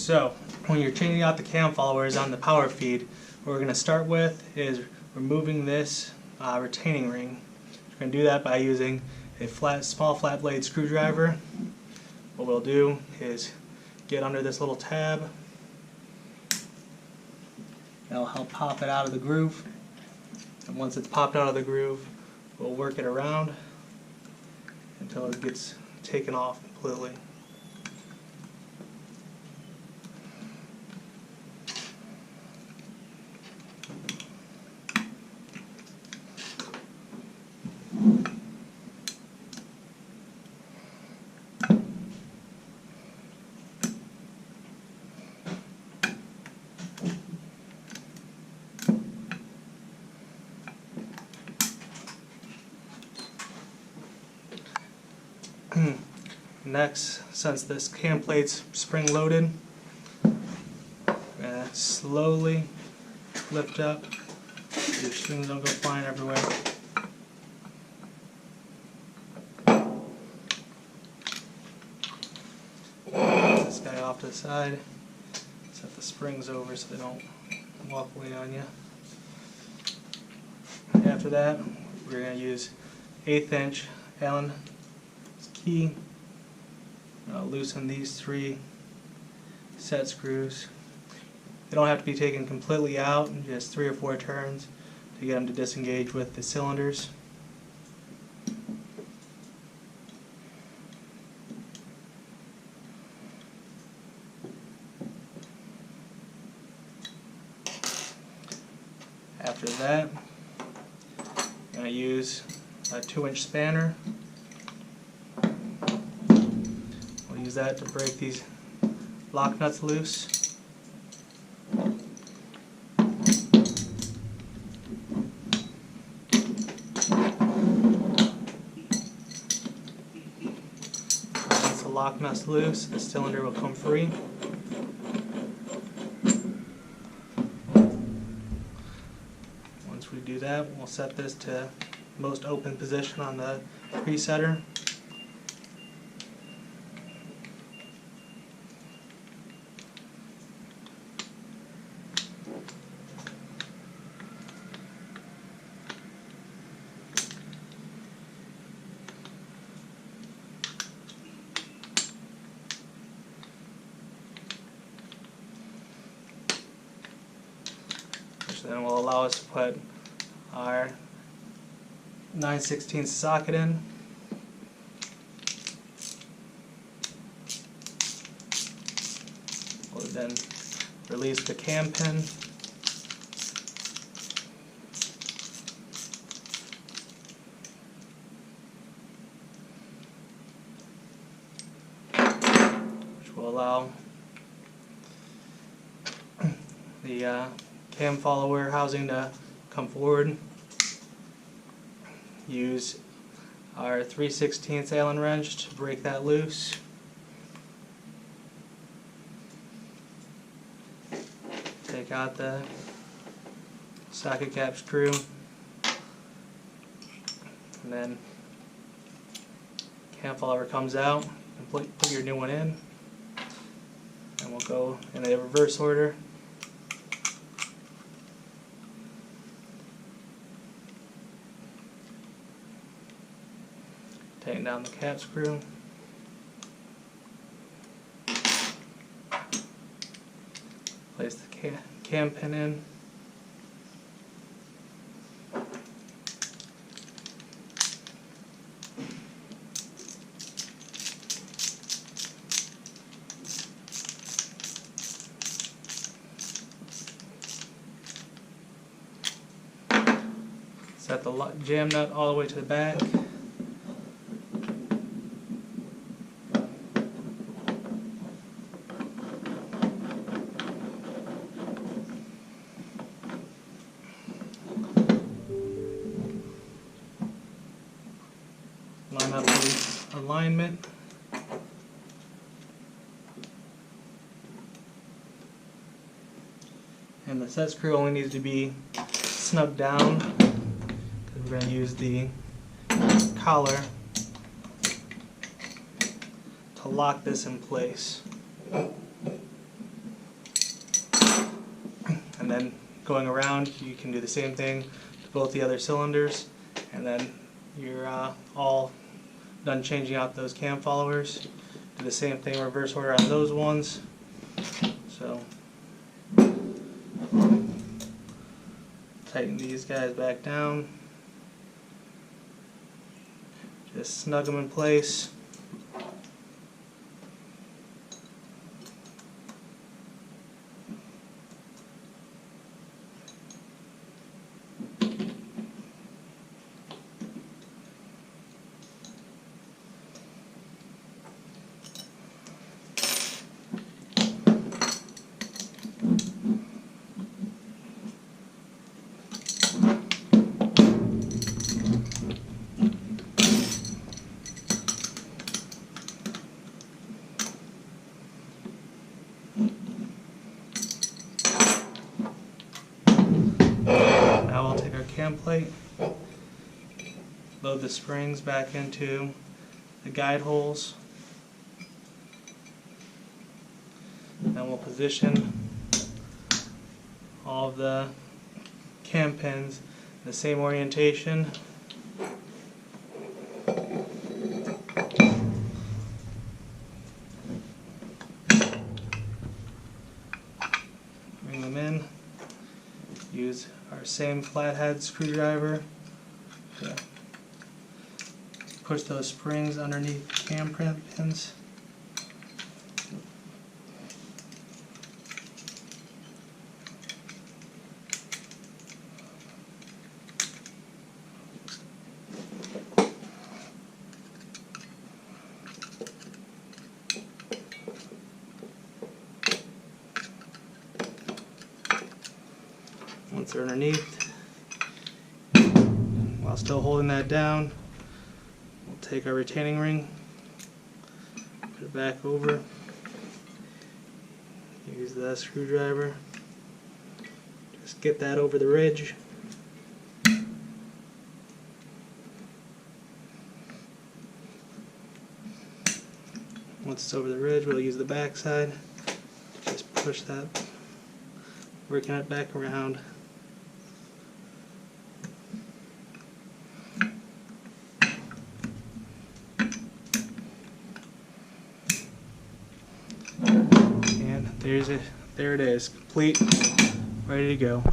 So when you're changing out the cam followers on the power feed, what we're going to start with is removing this retaining ring. We're going to do that by using a small flat blade screwdriver. What we'll do is get under this little tab. That'll help pop it out of the groove. And once it's popped out of the groove, we'll work it around until it gets taken off completely. Next, since this cam plate's spring loaded, we're going to slowly lift up so your strings don't go flying everywhere. Put this guy off to the side, set the springs over so they don't walk away on you. After that, we're going to use 1/8 inch Allen key. Loosen these 3 set screws. They don't have to be taken completely out, just 3 or 4 turns to get them to disengage with the cylinders. After that, I'm going to use a 2-inch spanner. Use that to break these lock nuts loose. Once the lock nuts loose, the cylinder will come free. Once we do that, we'll set this to most open position on the presetter. Which then will allow us to put our 9/16 socket in. We'll then release the cam pin. Which will allow the cam follower housing to come forward. Use our 3/16 Allen wrench to break that loose. Take out the socket cap screw, and then cam follower comes out. You can put your new one in, and we'll go in a reverse order. Tighten down the cap screw. Place the cam pin in. Set the jam nut all the way to the back. Line up the alignment. And the set screw only needs to be snugged down because we're going to use the collar to lock this in place. and then going around you can do the same thing to both the other cylinders, and then you're all done changing out those cam followers. Do the same thing reverse order on those ones. So tighten these guys back down, just snug them in place. Now we'll take our cam plate, load the springs back into the guide holes, and we'll position all of the cam pins in the same orientation. Bring them in. Use our same flathead screwdriver to push those springs underneath the cam pins. Once they're underneath, while still holding that down, we'll take our retaining ring, put it back over, use the screwdriver, just get that over the ridge. Once it's over the ridge, we'll use the back side, just push that, working it back around. And there it is, complete, ready to go.